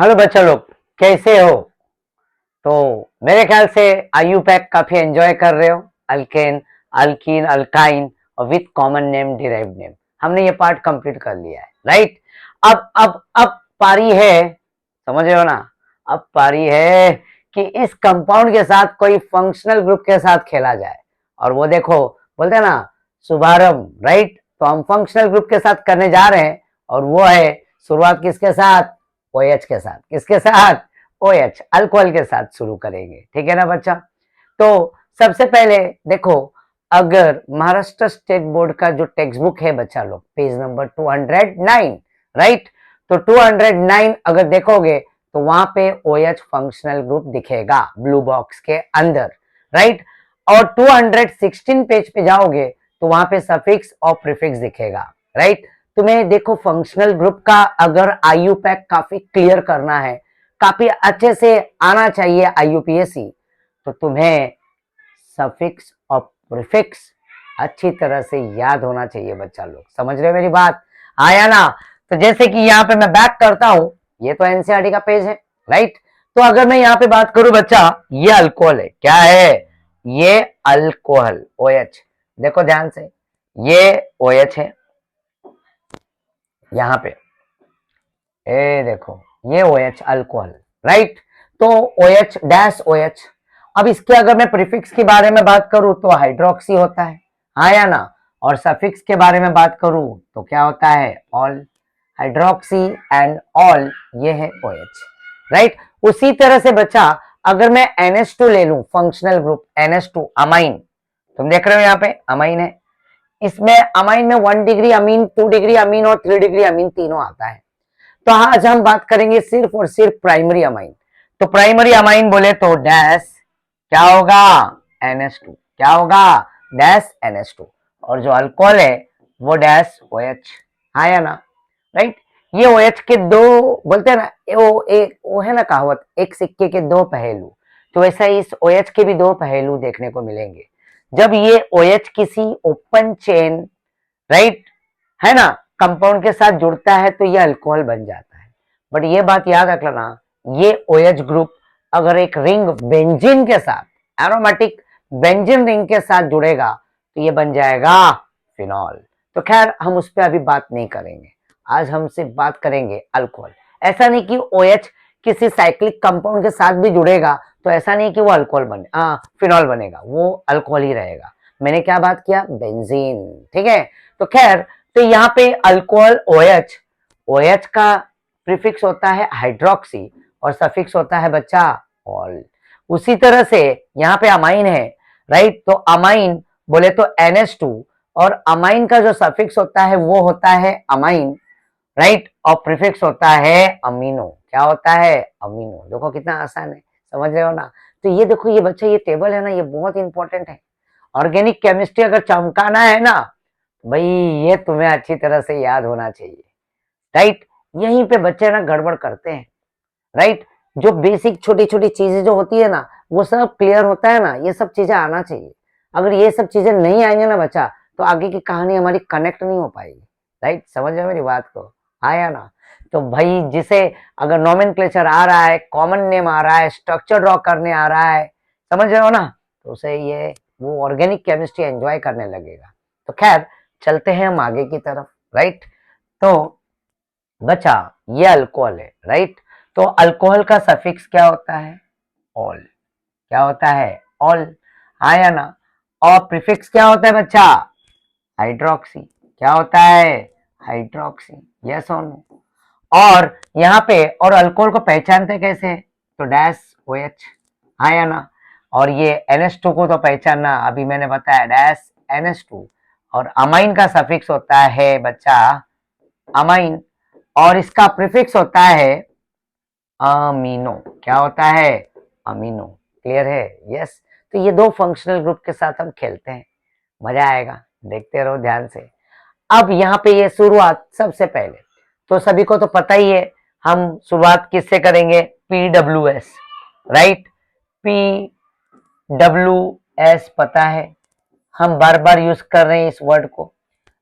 Hello बच्चा लोग, कैसे हो? तो मेरे ख्याल से आयु पैक काफी एंजॉय कर रहे हो। अल्केन, अल्कीन, अल्काइन और with common name derived name, हमने ये पार्ट कंप्लीट कर लिया है, राइट? अब पारी है, समझ रहे हो ना? अब पारी है कि इस कंपाउंड के साथ कोई फंक्शनल ग्रुप के साथ खेला जाए। और वो देखो, बोलते हैं ना शुभारंभ, राइट? तो हम फंक्शनल ग्रुप के साथ करने जा रहे हैं, और वो है शुरुआत किसके साथ? OH के साथ। किसके साथ? OH, अल्कोहल के साथ शुरू करेंगे, ठीक है ना बच्चा? तो सबसे पहले देखो, अगर महाराष्ट्र स्टेट बोर्ड का जो टेक्स्ट बुक है बच्चा लोग, पेज नंबर 209, राइट? तो 209 अगर देखोगे तो वहां पे OH फंक्शनल ग्रुप दिखेगा ब्लू बॉक्स के अंदर, राइट? और 216 पेज पे जाओगे तो वहां पे सफिक्स और प्रीफिक्स दिखेगा, राइट? तुम्हें देखो, फंक्शनल ग्रुप का अगर आयु पैक काफी क्लियर करना है, काफी अच्छे से आना चाहिए IUPAC, तो तुम्हें सफिक्स और प्रीफिक्स अच्छी तरह से याद होना चाहिए बच्चा लोग। समझ रहे हो मेरी बात? आया ना? तो जैसे कि यहाँ पे मैं बैक करता हूं, ये तो एनसीईआरटी का पेज है, राइट? तो अगर मैं यहाँ पे बात करूं बच्चा, ये अल्कोहल है। क्या है? ये अल्कोहल, OH। देखो ध्यान से, ये OH है यहाँ पे, ए देखो, ये OH अल्कोहल, राइट? तो OH डैश OH। अब इसके अगर मैं प्रीफिक्स के बारे में बात करूं तो हाइड्रोक्सी होता है, हाँ या ना? और सफिक्स के बारे में बात करूं तो क्या होता है? ऑल। हाइड्रोक्सी एंड ऑल, ये है OH, राइट? उसी तरह से बच्चा, अगर मैं NH2 ले लूं, फंक्शनल ग्रुप NH2 अमाइन, तुम देख रहे हो यहाँ पे अमाइन है। इसमें अमाइन में 1 डिग्री अमीन, 2 डिग्री अमीन और 3 डिग्री अमीन तीनों आता है। तो आज हम बात करेंगे सिर्फ और सिर्फ प्राइमरी अमाइन। तो प्राइमरी अमाइन बोले तो डैश क्या होगा? NH2। क्या होगा? Dash NH2। और जो अल्कोहल है वो डैश OH, हाँ या ना? राइट? ये OH के दो, बोलते हैं ना, वो है ना कहावत, एक सिक्के के दो पहलू। तो वैसा इस OH के भी दो पहलू देखने को मिलेंगे। जब ये OH किसी ओपन चेन, राइट, है ना, कंपाउंड के साथ जुड़ता है तो ये अल्कोहल बन जाता है। बट ये बात याद रख लेना, ये OH ग्रुप अगर एक रिंग बेंजीन के साथ, एरोमेटिक बेंजीन रिंग के साथ जुड़ेगा तो ये बन जाएगा फिनॉल। तो खैर हम उस पर अभी बात नहीं करेंगे, आज हम सिर्फ बात करेंगे अल्कोहल। ऐसा नहीं कि OH किसी साइक्लिक कंपाउंड के साथ भी जुड़ेगा तो ऐसा नहीं कि वो अल्कोहल बने, फिनॉल बनेगा, वो अल्कोहल ही रहेगा। मैंने क्या बात किया? बेंजीन, ठीक है? तो खैर, तो यहाँ पे अल्कोहल OH, OH का प्रीफिक्स होता है हाइड्रोक्सी और सफिक्स होता है बच्चा ऑल। उसी तरह से यहाँ पे अमाइन है, राइट? तो अमाइन बोले तो NH2, और अमाइन का जो सफिक्स होता है वो होता है अमाइन, राइट? और प्रीफिक्स होता है अमीनो। क्या होता है? अमीनो। देखो कितना आसान है, समझ रहे हो ना? तो ये देखो, ये बच्चा, ये टेबल है ना, ये बहुत इंपॉर्टेंट है। ऑर्गेनिक केमिस्ट्री अगर चमकाना है ना भाई, ये तुम्हें अच्छी तरह से याद होना चाहिए, राइट? यहीं पे बच्चे ना गड़बड़ करते हैं, राइट? जो बेसिक छोटी छोटी चीजें जो होती है ना, वो सब क्लियर होता है ना, ये सब चीजें आना चाहिए। अगर ये सब चीजें नहीं आएंगे ना बच्चा, तो आगे की कहानी हमारी कनेक्ट नहीं हो पाएगी, राइट? समझ रहे हो मेरी बात को? आया ना? तो भाई जिसे अगर नोमेनक्लेचर आ रहा है, कॉमन नेम आ रहा है, स्ट्रक्चर ड्रॉ करने आ रहा है, समझ रहे हो ना, तो उसे ये वो ऑर्गेनिक केमिस्ट्री एंजॉय करने लगेगा। तो खैर, चलते हैं हम आगे की तरफ, राइट? तो बचा, ये अल्कोहल है, राइट? तो अल्कोहल का सफिक्स क्या होता है? ऑल। क्या होता है? ऑल, हाँ या ना? और प्रीफिक्स क्या होता है बच्चा? हाइड्रोक्सी। क्या होता है? हाइड्रोक्सी। यस और नो? और यहाँ पे, और अल्कोहल को पहचानते कैसे? तो डैश OH, हाँ या ना? और ये NH2 को तो पहचानना अभी मैंने बताया, डैश NH2। और अमाइन का सफिक्स होता है बच्चा अमाइन, और इसका प्रीफिक्स होता है अमीनो। क्या होता है? अमीनो। क्लियर है? यस। तो ये दो फंक्शनल ग्रुप के साथ हम खेलते हैं, मजा आएगा, देखते रहो ध्यान से। अब यहाँ पे ये शुरुआत सबसे पहले, तो सभी को तो पता ही है, हम शुरुआत किससे करेंगे? PWS, right? PWS पता है, हम बार बार यूज कर रहे हैं इस वर्ड को,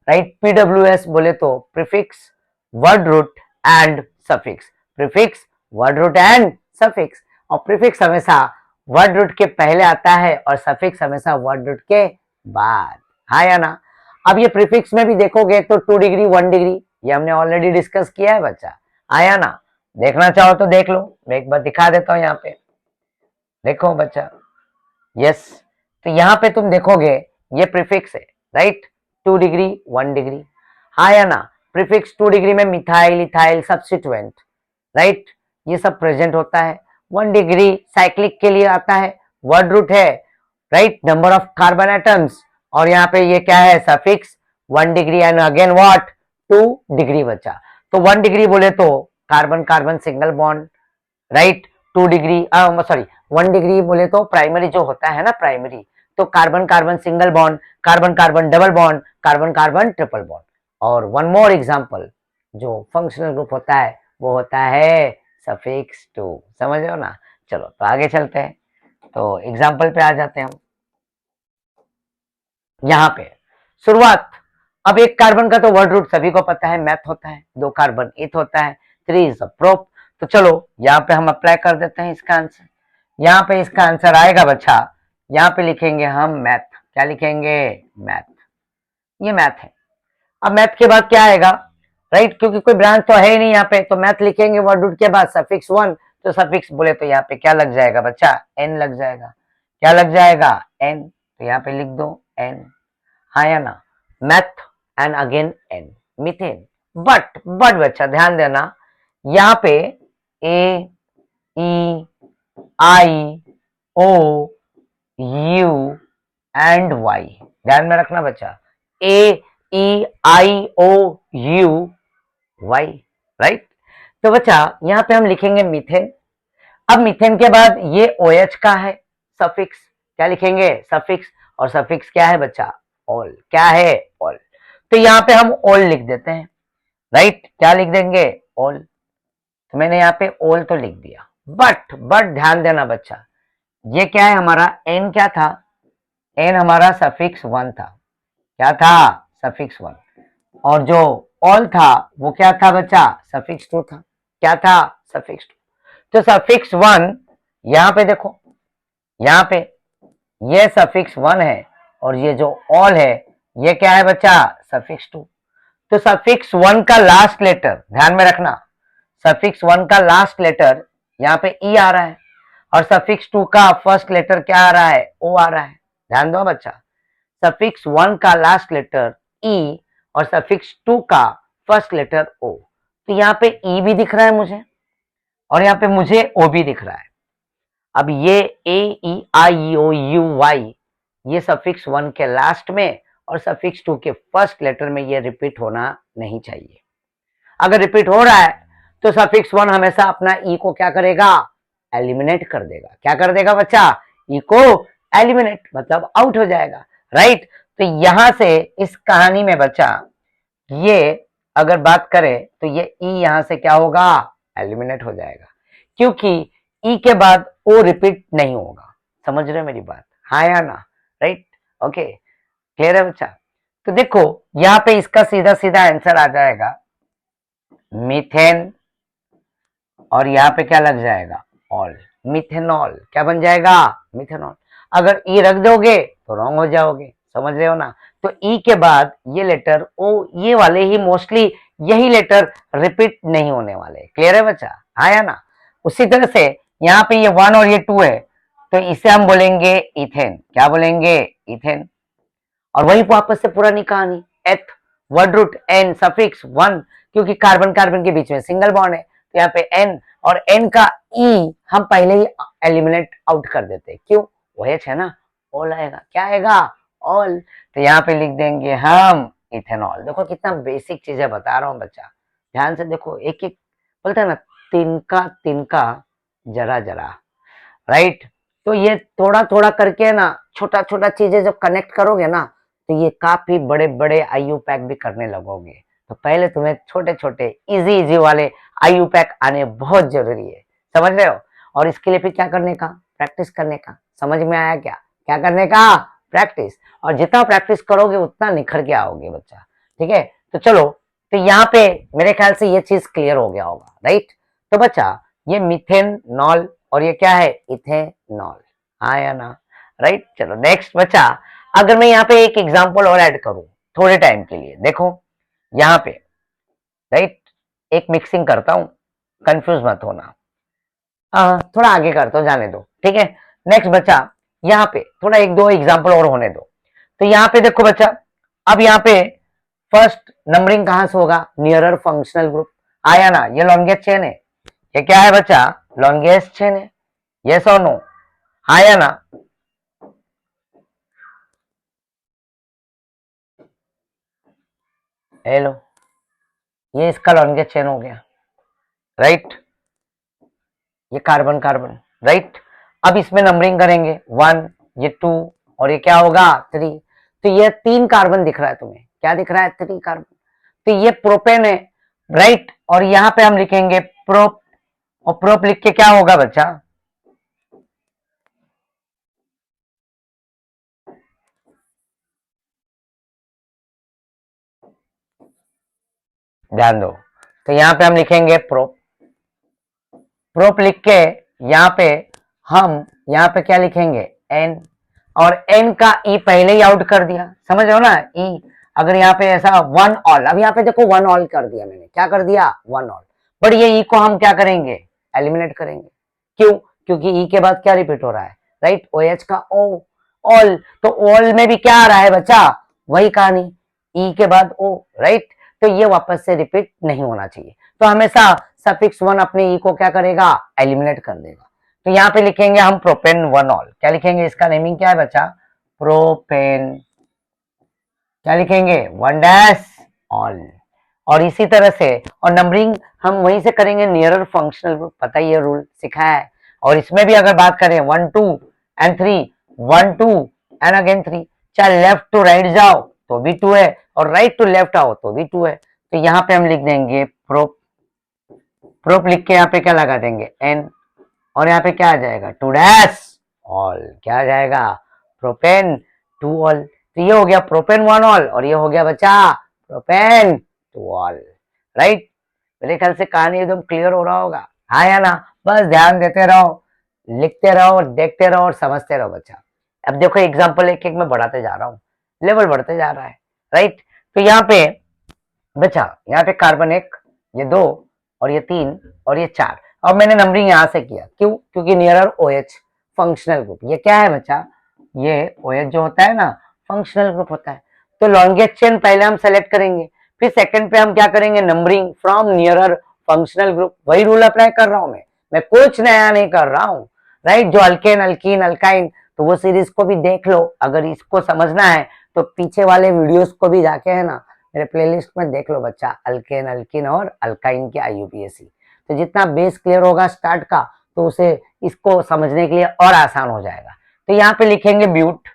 राइट? PWS बोले तो prefix, word root and suffix. Prefix, word root and suffix. और प्रीफिक्स हमेशा वर्ड रूट के पहले आता है और सफिक्स हमेशा वर्ड रूट के बाद। हाँ या ना? अब ये प्रीफिक्स में भी देखोगे तो 2 डिग्री 1 डिग्री ये हमने ऑलरेडी डिस्कस किया है बच्चा। आया ना? देखना चाहो तो देख लो, मैं एक बार दिखा देता हूं। यहाँ पे देखो बच्चा, यस, तो यहाँ पे तुम देखोगे ये प्रीफिक्स है, राइट? 2 degree 1 degree. हाँ या ना? प्रीफिक्स 2 डिग्री में मिथाइल इथाइल सब्स्टिट्यूएंट, राइट, ये सब प्रेजेंट होता है। 1 डिग्री साइक्लिक के लिए आता है, वर्ड रूट है, right, number of carbon atoms. और यहाँ पे ये क्या है? Suffix 1 degree and again what 2 degree बचा। तो 1 डिग्री बोले तो carbon carbon single bond, right. 2 degree sorry 1 degree बोले तो प्राइमरी जो होता है ना, प्राइमरी तो carbon carbon single bond, carbon carbon double bond, carbon carbon triple bond. और वन मोर एग्जांपल जो फंक्शनल ग्रुप होता है वो होता है सफिक्स 2। समझ रहे हो ना? चलो तो आगे चलते हैं, तो एग्जांपल पे आ जाते हैं हम। यहाँ पे शुरुआत, अब एक कार्बन का तो वर्ड रूट सभी को पता है, मैथ होता है। 2 कार्बन ईथ होता है, 3 इज अ प्रोप। तो चलो यहाँ पे हम अप्लाई कर देते हैं इसका आंसर। यहाँ पे इसका आंसर आएगा बच्चा, यहाँ पे लिखेंगे हम मैथ। क्या लिखेंगे? मैथ। ये मैथ है। अब मैथ के बाद क्या आएगा, राइट, क्योंकि कोई ब्रांच तो है ही नहीं यहाँ पे, तो मैथ लिखेंगे वर्ड रूट के बाद सफिक्स 1। तो सफिक्स बोले तो यहाँ पे क्या लग जाएगा बच्चा? एन लग जाएगा। क्या लग जाएगा? एन। तो यहाँ पे लिख दो एन। हाँ या ना? Meth and again ane, methane. But बच्चा ध्यान देना, यहाँ पे A E I O U and Y ध्यान में रखना बच्चा। A E I O U Y, right. तो बच्चा यहाँ पे हम लिखेंगे मीथेन। अब मीथेन के बाद ये OH का है सफिक्स, क्या लिखेंगे? सफिक्स। और सफिक्स क्या है बच्चा? ऑल। क्या है? ऑल। तो यहाँ पे हम ऑल लिख देते हैं, राइट। क्या लिख देंगे? ऑल। तो मैंने यहाँ पे ऑल तो लिख दिया, बट ध्यान देना बच्चा, ये क्या है हमारा? एन क्या था? एन हमारा सफिक्स 1 था। क्या था? सफिक्स 1। और जो ऑल था वो क्या था बच्चा? सफिक्स 2 था। क्या था? सफिक्स 2। तो सफिक्स 1 यहाँ पे देखो, यहाँ पे ये सफिक्स 1 है और ये जो ऑल है ये क्या है बच्चा? सफिक्स 2। तो सफिक्स 1 का लास्ट लेटर ध्यान में रखना, सफिक्स 1 का लास्ट लेटर यहाँ पे ई आ रहा है और सफिक्स 2 का फर्स्ट लेटर क्या आ रहा है? ओ आ रहा है। ध्यान दो बच्चा, सफिक्स 1 का लास्ट लेटर ई और सफिक्स 2 का फर्स्ट लेटर ओ। तो यहाँ पे ई भी दिख रहा है मुझे और यहाँ पे मुझे ओ भी दिख रहा है। अब ये ए E I O U Y ये सफिक्स 1 के लास्ट में और सफिक्स 2 के फर्स्ट लेटर में ये रिपीट होना नहीं चाहिए। अगर रिपीट हो रहा है तो सफिक्स 1 हमेशा अपना ई को क्या करेगा? एलिमिनेट कर देगा। क्या कर देगा बच्चा? ई को एलिमिनेट, मतलब आउट हो जाएगा, राइट। तो यहां से इस कहानी में बच्चा ये अगर बात करें तो ये ई यहां से क्या होगा? एलिमिनेट हो जाएगा, क्योंकि ई के बाद ओ रिपीट नहीं होगा। समझ रहे हो मेरी बात? हाँ या ना? राइट, ओके, क्लियर है बच्चा? तो देखो यहाँ पे इसका सीधा सीधा आंसर आ जाएगा मीथेन और यहाँ पे क्या लग जाएगा? ऑल। मिथेनॉल। क्या बन जाएगा? मिथेनॉल। अगर ई रख दोगे तो रॉन्ग हो जाओगे। समझ रहे हो ना? तो ई के बाद ये लेटर ओ, ये वाले ही मोस्टली यही लेटर रिपीट नहीं होने वाले। क्लियर है बच्चा? हाँ या ना? उसी तरह से यहाँ पे ये 1 और ये 2 है तो इसे हम बोलेंगे इथेन। क्या बोलेंगे? इथेन। और वही वापस से पुरानी कहानी, एथ वर्ड रूट एन सफिक्स 1, क्योंकि कार्बन कार्बन के बीच में सिंगल बॉन्ड है तो यहाँ पे एन और एन का ई हम पहले ही एलिमिनेट आउट कर देते हैं। क्यों? OH है ना, ऑल आएगा। क्या आएगा? ऑल। तो यहाँ पे लिख देंगे हम इथेनॉल। देखो कितना बेसिक चीजें बता रहा हूँ बच्चा, ध्यान से देखो। एक एक बोलते हैं ना, तिनका तिनका जरा जरा, राइट। तो ये थोड़ा थोड़ा करके ना, छोटा छोटा चीजें जब कनेक्ट करोगे ना तो ये काफी बड़े बड़े आईयू पैक भी करने लगोगे। तो पहले तुम्हें छोटे छोटे इजी इजी वाले आईयू पैक आने बहुत जरूरी है। समझ रहे हो? और इसके लिए फिर क्या करने का? प्रैक्टिस करने का। समझ में आया क्या? क्या करने का? प्रैक्टिस। और जितना प्रैक्टिस करोगे उतना निखर के आओगे बच्चा। ठीक है, तो चलो, तो यहाँ पे मेरे ख्याल से ये चीज क्लियर हो गया होगा, राइट। तो बच्चा ये मिथेनॉल और ये क्या है, इथेनॉल। हाँ या ना, राइट। चलो नेक्स्ट बचा, अगर मैं यहाँ पे एक एग्जांपल और ऐड करूं थोड़े टाइम के लिए, देखो यहाँ पे, राइट, एक मिक्सिंग करता हूं, कंफ्यूज मत होना। थोड़ा आगे करता हूं, जाने दो, ठीक है। नेक्स्ट बचा, यहाँ पे थोड़ा एक दो एग्जांपल और होने दो। तो यहाँ पे देखो बच्चा, अब यहाँ पे फर्स्ट नंबरिंग कहां से होगा, नियरर फंक्शनल ग्रुप। आया ना, ये लॉन्गेस्ट चेन है, ये क्या है बच्चा, लॉन्गेस्ट चेन है, यस और नो, आया ना। हेलो, ये इसका लॉन्गेस्ट चेन हो गया, राइट, ये कार्बन कार्बन, राइट। अब इसमें नंबरिंग करेंगे, 1, ये 2, और ये क्या होगा, 3। तो ये 3 कार्बन दिख रहा है तुम्हें, क्या दिख रहा है, 3 कार्बन। तो ये प्रोपेन है, राइट। और यहां पे हम लिखेंगे प्रोप, और प्रोप लिख के क्या होगा बच्चा, ध्यान दो। तो यहां पे हम लिखेंगे प्रोप, प्रोप लिख के यहाँ पे हम यहाँ पे क्या लिखेंगे, एन, और एन का ई पहले ही आउट कर दिया, समझ रहे हो ना, ई। अगर यहाँ पे ऐसा 1 ऑल, अब यहाँ पे देखो 1 ऑल कर दिया मैंने, क्या कर दिया, 1 ऑल। बट ये ई को हम क्या करेंगे, एलिमिनेट करेंगे, क्यों, क्योंकि ई के बाद क्या रिपीट हो रहा है, राइट, ओ एच का ओ, ऑल। तो ऑल में भी क्या आ रहा है बच्चा, वही कहानी, ई के बाद ओ, राइट। तो ये वापस से रिपीट नहीं होना चाहिए, तो हमेशा सफिक्स 1 अपने ई को क्या करेगा, एलिमिनेट कर देगा। तो यहाँ पे लिखेंगे हम प्रोपेन 1 ऑल, क्या लिखेंगे, इसका नेमिंग क्या है बच्चा, प्रोपेन, क्या लिखेंगे, 1 डैश ऑल। और इसी तरह से, और नंबरिंग हम वहीं से करेंगे, नियरर फंक्शनल ग्रुप, पता ही है, रूल सिखाया है। और इसमें भी अगर बात करें 1 2 एंड 3, 1 2 एंड अगेन 3, चाहे लेफ्ट टू राइट जाओ तो भी 2 है, और राइट टू लेफ्ट आओ तो भी 2 है। तो यहाँ पे हम लिख देंगे प्रोप, प्रोप लिख के यहाँ पे क्या लगा देंगे, एन, और यहाँ पे क्या आ जाएगा, 2 डैश ऑल, क्या आ जाएगा, प्रोपेन 2 ऑल। तो ये हो गया प्रोपेन 1 ऑल, और ये हो गया बच्चा प्रोपेन 2 ऑल, राइट। मेरे ख्याल से कहानी एकदम क्लियर हो रहा होगा, हाँ या ना। बस ध्यान देते रहो, लिखते रहो, देखते रहो और समझते रहो बच्चा। अब देखो एग्जाम्पल एक एक में बढ़ाते जा रहा हूँ, लेवल बढ़ते जा रहा है, राइट। तो यहाँ पे बचा, यहाँ पे कार्बन 1, ये 2, और ये 3, और ये 4। अब मैंने नंबरिंग यहां से किया, क्यों, क्योंकि नियरर OH फंक्शनल ग्रुप, ये क्या है बच्चा, ये OH जो होता है ना, फंक्शनल ग्रुप होता है। तो लॉन्गेस्ट चेन पहले हम सेलेक्ट करेंगे, फिर सेकंड पे हम क्या करेंगे, numbering from nearer functional group. वही रूल अप्लाई कर रहा हूं मैं कुछ नया नहीं कर रहा हूं, राइट। जो अल्केन अल्कीन अल्काइन, तो वो सीरीज को भी देख लो, अगर इसको समझना है तो पीछे वाले वीडियोस को भी जाके है ना मेरे प्लेलिस्ट में देख लो बच्चा, अल्केन अल्कीन और अल्काइन की IUPAC। तो जितना बेस क्लियर होगा स्टार्ट का, तो उसे इसको समझने के लिए और आसान हो जाएगा। तो यहाँ पे लिखेंगे ब्यूट,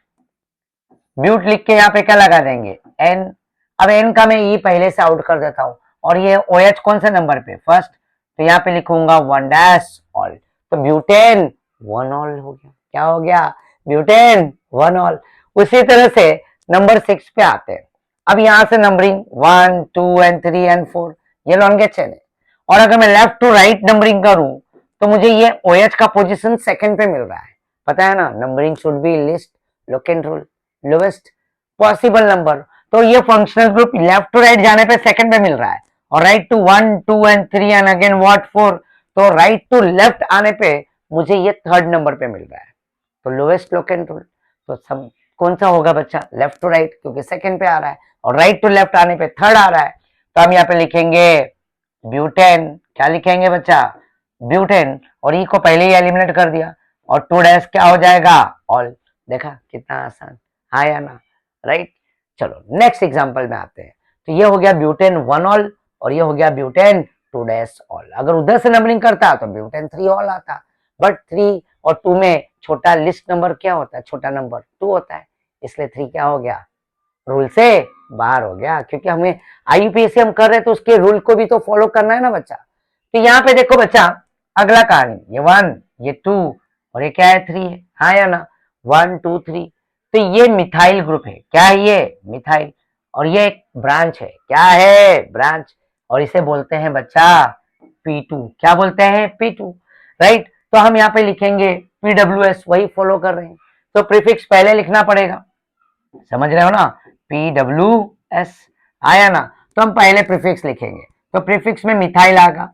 ब्यूट लिख के यहाँ पे क्या लगा देंगे, एन। अब एन का मैं ई पहले से आउट कर देता हूँ, और ये OH कौन से नंबर पे, फर्स्ट। तो यहाँ पे लिखूंगा 1 डैश ऑल, तो ब्यूटेन 1 ऑल हो गया, क्या हो गया, ब्यूटेन 1 ऑल। उसी तरह से नंबर 6 पे आते हैं। अब यहां से नंबरिंग 1 2 एंड 3 एंड 4, ये लॉन्गेस्ट चेन है। और अगर मैं लेफ्ट टू राइट नंबरिंग करूं तो मुझे ये OH का पोजीशन सेकंड पे मिल रहा है, पता है ना, numbering should be least locant rule, lowest possible number. तो ये functional group left to right जाने पे सेकंड पे मिल रहा है, और right to 1 2 and 3 and again what 4, तो राइट टू लेफ्ट आने पे मुझे ये थर्ड नंबर पे मिल रहा है, तो लोवेस्ट लोकेंट रूल। तो सब कौन सा होगा बच्चा, लेफ्ट टू राइट, क्योंकि सेकंड पे आ रहा है, और राइट टू लेफ्ट आने पे थर्ड आ रहा है। तो हम यहाँ पे लिखेंगे ब्यूटेन, क्या लिखेंगे बच्चा, ब्यूटेन, और ई को पहले ही एलिमिनेट कर दिया, और 2 डैश क्या हो जाएगा, ऑल। देखा कितना आसान, हाँ या ना, राइट। चलो नेक्स्ट एग्जांपल में आते हैं। तो ये हो गया ब्यूटेन 1 ऑल, और ये हो गया ब्यूटेन 2 डैश ऑल। अगर उधर से नंबरिंग करता तो ब्यूटेन 3 ऑल आता, बट 3 और 2 में छोटा लिस्ट नंबर क्या होता है, छोटा नंबर 2 होता है, इसलिए 3 क्या हो गया, रूल से बाहर हो गया। क्योंकि हमें IUPAC हम कर रहे हैं तो उसके रूल को भी तो फॉलो करना है ना बच्चा। तो यहाँ पे देखो बच्चा, अगला कहानी, ये 1 ये 2 और ये क्या है, 3 है, हाँ या ना, 1 2 3। तो ये मिथाइल ग्रुप है, क्या है ये, मिथाइल, और ये एक ब्रांच है, क्या है, ब्रांच, और इसे बोलते हैं बच्चा P2, क्या बोलते हैं, P2। राइट। तो हम यहाँ पे लिखेंगे PWS, वही फॉलो कर रहे हैं, तो प्रीफिक्स पहले लिखना पड़ेगा, समझ रहे हो ना, PWS आया ना, तो हम पहले प्रीफिक्स लिखेंगे, तो प्रीफिक्स में मिथाइल आएगा,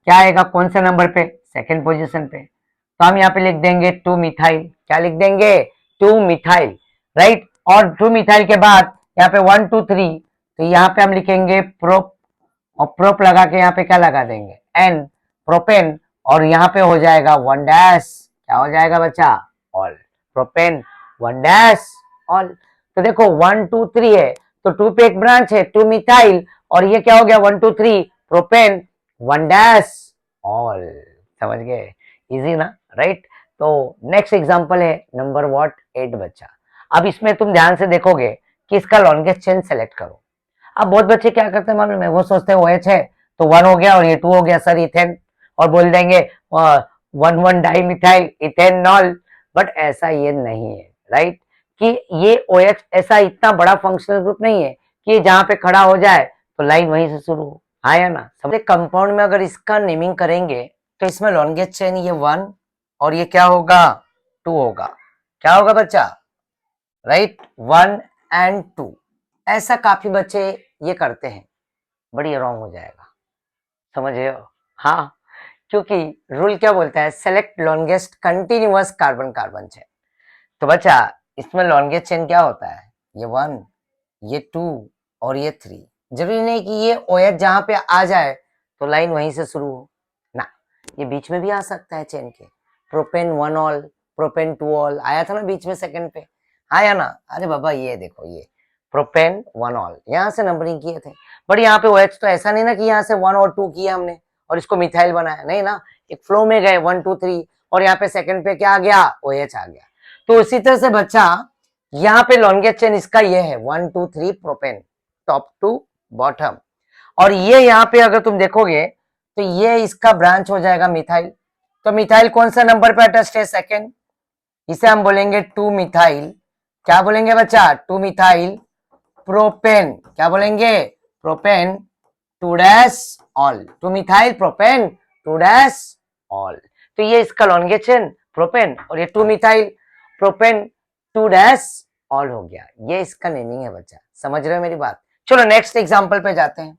क्या आएगा, कौन से नंबर पे, सेकंड पोजीशन पे, तो हम यहाँ पे लिख देंगे 2 मिथाइल, क्या लिख देंगे, 2 मिथाइल, राइट। और 2 मिथाइल के बाद यहाँ पे 1 2 3, तो यहाँ पे हम लिखेंगे प्रोप, और प्रोप लगा के यहाँ पे क्या लगा देंगे, एन, प्रोपेन, और यहाँ पे हो जाएगा 1 डैश, क्या हो जाएगा बच्चा, ऑल, प्रोपेन 1 डैश ऑल। तो देखो 1 2 3 है, तो 2 पे एक ब्रांच है 2 मिथाइल, और ये क्या हो गया 1 2 3 प्रोपेन 1 डैश ऑल, समझ गए, इजी ना, राइट। तो नेक्स्ट एग्जांपल है नंबर व्हाट 8 बच्चा। अब इसमें तुम ध्यान से देखोगे कि इसका लॉन्गेस्ट चेन सेलेक्ट करो। अब बहुत बच्चे क्या करते हैं मालूम है, वो सोचते हैं OH है तो 1 हो गया और ये 2 हो गया सर इथेन, और बोल देंगे 1 डाई मिथाइल इथेनॉल, बट ऐसा ये नहीं है, राइट, कि ये OH ऐसा इतना बड़ा फंक्शनल ग्रुप नहीं है कि जहां पे खड़ा हो जाए तो लाइन वहीं से शुरू हो, हाँ या ना। समझे, कंपाउंड में अगर इसका नेमिंग करेंगे तो इसमें लॉन्गेस्ट चेन ये 1, और ये क्या होगा 2 होगा, क्या होगा बच्चा, राइट, 1 एंड 2। ऐसा काफी बच्चे ये करते हैं, बड़ी रॉन्ग हो जाएगा, समझ रहे हो, हाँ, क्योंकि रूल क्या बोलता है, select longest continuous carbon carbon chain. तो बच्चा इसमें लॉन्गेस्ट चेन क्या होता है, ये 1, ये 2 और ये 3। जरूरी नहीं कि ये OH जहां पे आ जाए तो लाइन वहीं से शुरू हो ना, ये बीच में भी आ सकता है चेन के, प्रोपेन 1 ऑल, प्रोपेन 2 ऑल आया था ना बीच में सेकंड पे, आया ना, अरे बाबा ये देखो ये प्रोपेन 1 ऑल यहाँ से नंबरिंग किए थे, बट यहाँ पे OH तो ऐसा नहीं ना कि यहाँ से 1 और 2 किया हमने और इसको मिथाइल बनाया, नहीं ना, एक फ्लो में गए 1 2 3, और यहाँ पे सेकंड पे क्या आ गया, OH आ गया। तो उसी तरह से बच्चा यहाँ पे लॉन्गेस्ट चेन इसका ये है 1 2 3 प्रोपेन, टॉप टू बॉटम, और ये यहाँ पे अगर तुम देखोगे तो ये इसका ब्रांच हो जाएगा मिथाइल। तो मिथाइल कौन सा नंबर पे अटैच्ड है, सेकेंड, इसे हम बोलेंगे 2 मिथाइल, क्या बोलेंगे बच्चा, 2 मिथाइल प्रोपेन, क्या बोलेंगे, propane 2 dash all, 2 methyl propane 2 dash all. तो ये इसका लॉन्गेस्ट चेन प्रोपेन, और ये 2 मिथाइल प्रोपेन 2 डैश ऑल हो गया, ये इसका नेमिंग है बच्चा, समझ रहे हो मेरी बात। चलो नेक्स्ट एग्जांपल पे जाते हैं।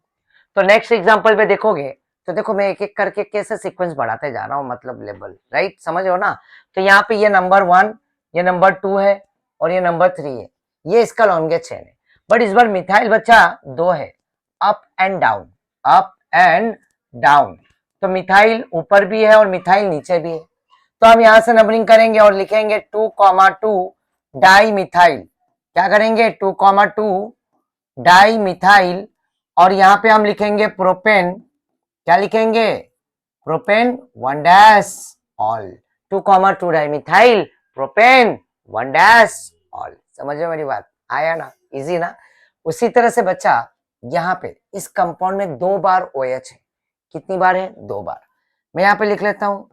तो नेक्स्ट एग्जांपल पे देखोगे तो देखो मैं एक एक करके कैसे सीक्वेंस बढ़ाते जा रहा हूँ, मतलब लेवल, राइट, समझ हो ना। तो यहाँ पे ये नंबर 1, ये नंबर 2 है और ये नंबर 3 है, ये इसका लॉन्गेस्ट चेन है, बट इस बार मिथाइल बच्चा 2 है, up and down, up and down. तो मिथाइल ऊपर भी है और मिथाइल नीचे भी है, तो हम यहाँ से नंबरिंग करेंगे और लिखेंगे 2,2 डाई मिथाइल, क्या करेंगे 2,2 डाई मिथाइल, और यहाँ पे हम लिखेंगे प्रोपेन, क्या लिखेंगे, propane 1 dash all, 2,2 di methyl propane 1 dash all, समझो मेरी बात, आया ना, इजी ना। उसी तरह से बच्चा यहाँ पे इस कंपाउंड में 2 बार OH है, कितनी बार है, 2 बार। मैं यहाँ पे लिख लेता हूँ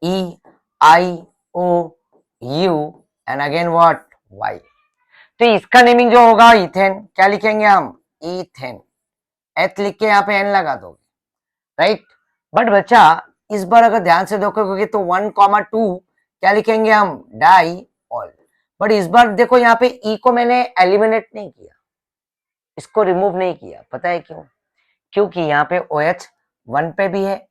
AEIOU and again what, Y। तो इसका नेमिंग जो होगा इथेन, क्या लिखेंगे हम, इथेन, एथ लिख के यहाँ पे N लगा दोगे, राइट। बट बच्चा इस बार अगर ध्यान से देखोगे तो 1,2 क्या लिखेंगे हम, डाई ऑल, बट इस बार देखो यहाँ पे E को मैंने एलिमिनेट नहीं किया, इसको रिमूव नहीं किया, पता है क्यों, क्योंकि यहाँ पे OH 1 पे भी है,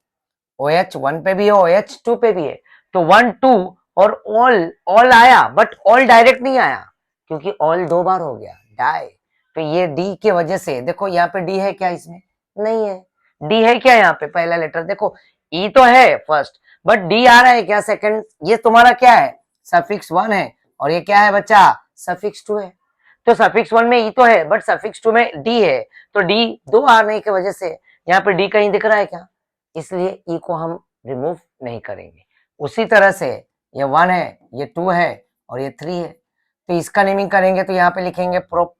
OH 1 पे भी है, OH 2 पे भी है, तो 1 2 और ऑल, ऑल आया बट ऑल डायरेक्ट नहीं आया, क्योंकि ऑल 2 बार हो गया डाई। तो ये D के वजह से देखो यहाँ पे D है क्या, इसमें नहीं है, D है क्या यहाँ पे, पहला लेटर देखो, E तो है फर्स्ट, बट D आ रहा है क्या सेकंड, ये तुम्हारा क्या है, सफिक्स 1 है, और ये क्या है बच्चा, सफिक्स 2 है। तो सफिक्स 1 में E तो है बट सफिक्स 2 में D है, तो D 2 आने की वजह से यहाँ पे D कहीं दिख रहा है क्या, इसलिए E को हम रिमूव नहीं करेंगे। उसी तरह से ये 1 है, ये 2 है और ये 3 है, तो इसका नेमिंग करेंगे तो यहाँ पे लिखेंगे प्रोप,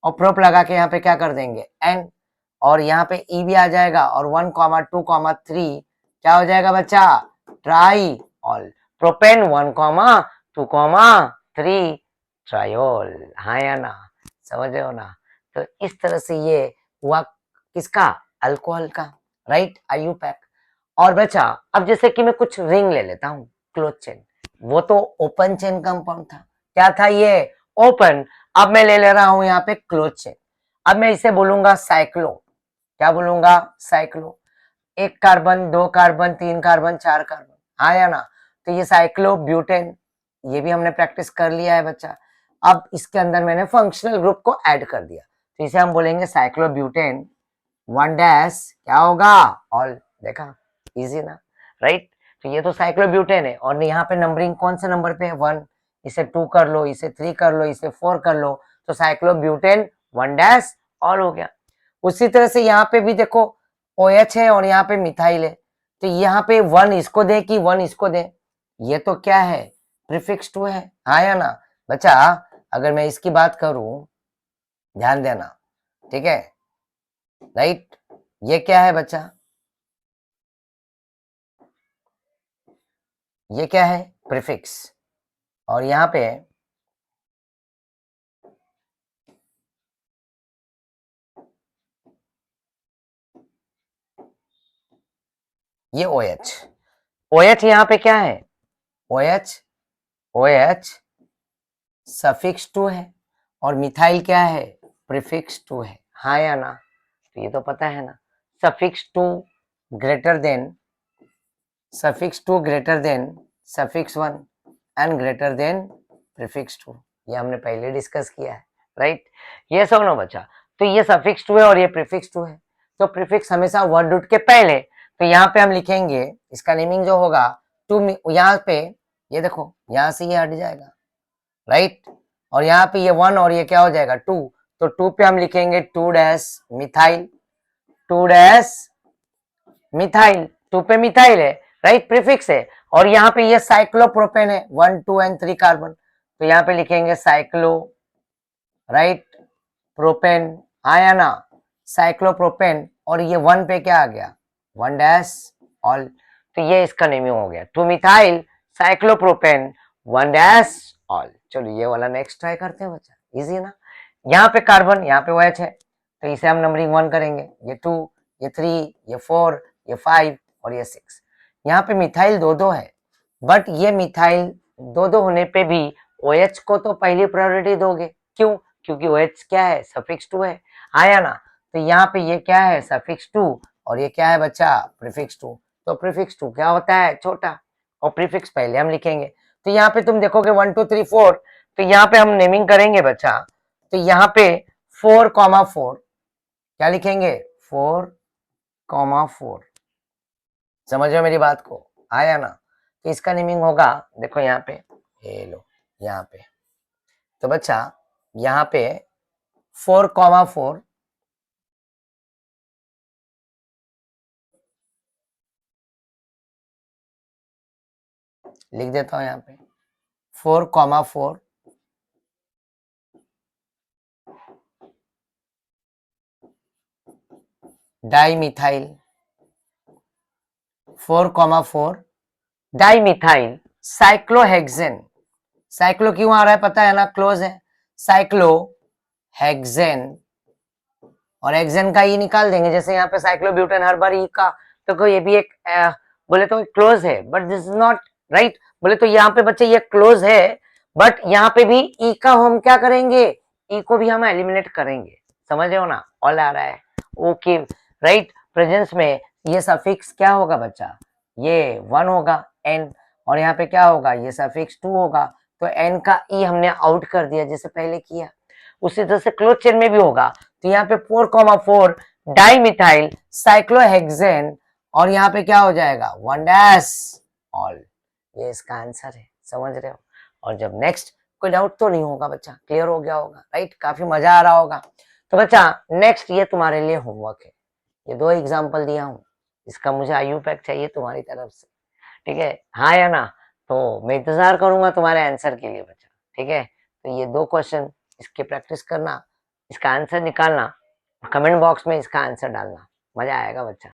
और प्रोप लगा के यहाँ पे क्या कर देंगे N, और यहाँ पे E भी आ जाएगा, और 1,2,3 क्या हो जाएगा बच्चा, ट्राई ऑल, प्रोपेन 1,2,3 ट्रायोल, हाँ या ना, समझ रहे हो ना। तो इस तरह से ये हुआ किसका, अल्कोहल का, राइट, IUPAC। और बचा अब जैसे कि मैं कुछ रिंग ले लेता हूँ, क्लोज चेन, वो तो ओपन चेन कंपाउंड था, क्या था ये, ओपन। अब मैं ले रहा हूं यहाँ पे क्लोज चेन। अब मैं इसे बोलूंगा साइक्लो, क्या बोलूंगा, साइक्लो। एक कार्बन, दो कार्बन, तीन कार्बन, चार कार्बन, हाँ या ना। तो ये साइक्लो ब्यूटेन, ये भी हमने प्रैक्टिस कर लिया है बच्चा। अब इसके अंदर मैंने फंक्शनल ग्रुप को ऐड कर दिया, तो इसे हम बोलेंगे साइक्लो ब्यूटेन वन डैश, क्या होगा, ऑल। देखा, इजी ना, राइट। तो ये तो साइक्लोब्यूटेन है, और यहाँ पे नंबरिंग कौन से नंबर पे है, वन। इसे टू कर लो, इसे थ्री कर लो, इसे फोर कर लो, तो साइक्लोब्यूटेन वन डैश ऑल हो गया। उसी तरह से यहाँ पे भी देखो OH है और यहाँ पे मिथाइल है, तो यहाँ पे वन इसको दे कि वन इसको दे, ये तो क्या है, प्रीफिक्स टू है, हाँ या ना बच्चा। अगर मैं इसकी बात करूं, ध्यान देना, ठीक है, राइट। ये क्या है बच्चा, ये क्या है, प्रीफिक्स। और यहाँ पे ये OH, OH यहाँ पे क्या है, OH, OH सफिक्स टू है, और मिथाइल क्या है, प्रीफिक्स टू है, हाँ या ना। तो ये तो पता है ना, suffix two greater than, suffix two greater than suffix one and greater than prefix two, ये हमने पहले डिस्कस किया है, राइट। ये सब ना बच्चा, तो ये सफिक्स टू है और ये प्रीफिक्स टू है, तो प्रीफिक्स हमेशा वर्ड रूट के पहले, तो यहाँ पे हम लिखेंगे इसका नेमिंग जो होगा टू, यहाँ पे ये देखो, यहाँ से ये हट जाएगा, राइट। और यहाँ पे ये वन और ये क्या हो जाएगा, टू, तो टू पे हम लिखेंगे two dash methyl, two dash methyl, two पे मिथाइल है, राइट, प्रीफिक्स है। और यहाँ पे ये साइक्लोप्रोपेन है, one two and three carbon, तो यहाँ पे लिखेंगे साइक्लो, राइट, प्रोपेन, आया ना, साइक्लोप्रोपेन। और ये वन पे क्या आ गया, वन डैश ऑल, तो ये इसका नेमिंग हो गया, two methyl cyclopropane one dash all. चलो ये वाला नेक्स्ट ट्राई करते हैं बच्चा, इजी ना। यहाँ पे कार्बन, यहाँ पे OH है, तो इसे हम नंबरिंग वन करेंगे, ये टू, ये थ्री, ये फोर, ये फाइव और ये सिक्स। यहाँ पे मिथाइल दो दो है, बट ये मिथाइल दो दो होने पे भी OH को तो पहली प्रायोरिटी दोगे, क्यों, क्योंकि OH क्या है, सफिक्स टू है, आया ना। तो यहाँ पे ये क्या है, सफिक्स टू, और ये क्या है बच्चा, प्रीफिक्स टू। तो प्रीफिक्स टू क्या होता है, छोटा, और प्रीफिक्स पहले हम लिखेंगे। तो यहाँ पे तुम देखोगे वन टू थ्री फोर, तो यहाँ पे हम नेमिंग करेंगे बच्चा, तो यहाँ पे 4,4 क्या लिखेंगे, 4,4, समझ रहे हो मेरी बात को, आया ना। तो इसका नेमिंग होगा, देखो यहाँ पे, ये लो यहाँ पे, तो बच्चा यहाँ पे 4,4 लिख देता हूं, यहाँ पे 4,4 डाइमिथाइल, 4,4 डाइमिथाइल साइक्लोहेक्सेन। साइक्लो क्यों आ रहा है पता है ना, क्लोज है, साइक्लो हेक्सेन, और हेक्सेन का ई निकाल देंगे, जैसे यहाँ पे साइक्लोब्यूटेन हर बार ई का, तो ये भी एक बोले तो क्लोज है, but this is not right. बोले तो यहाँ पे बच्चे ये क्लोज है, बट यहाँ पे भी ई का हम क्या करेंगे, ई को भी हम एलिमिनेट करेंगे, समझ रहे हो ना, ऑल आ रहा है, ओके, राइट। प्रेजेंस में ये सफिक्स क्या होगा बच्चा, ये वन होगा, एन, और यहाँ पे क्या होगा, ये सफिक्स टू होगा, तो एन का ई हमने आउट कर दिया जैसे पहले किया। उसी तरह से क्लोज चेन में भी होगा, तो यहाँ पे 4,4 डाइमिथाइल साइक्लोहेक्सेन, और यहाँ पे क्या हो जाएगा, वन डैश ऑल, ये इसका आंसर है, समझ रहे हो। और जब नेक्स्ट, कोई डाउट तो नहीं होगा बच्चा, क्लियर हो गया होगा, राइट, काफी मजा आ रहा होगा। तो बच्चा नेक्स्ट ये तुम्हारे लिए होमवर्क है, ये दो एग्जाम्पल दिया हूँ, इसका मुझे IU पैक चाहिए तुम्हारी तरफ से, ठीक है, हाँ या ना। तो मैं इंतजार करूंगा तुम्हारे आंसर के लिए बच्चा, ठीक है। तो ये दो क्वेश्चन, इसकी प्रैक्टिस करना, इसका आंसर निकालना, कमेंट बॉक्स में इसका आंसर डालना, मजा आएगा बच्चा।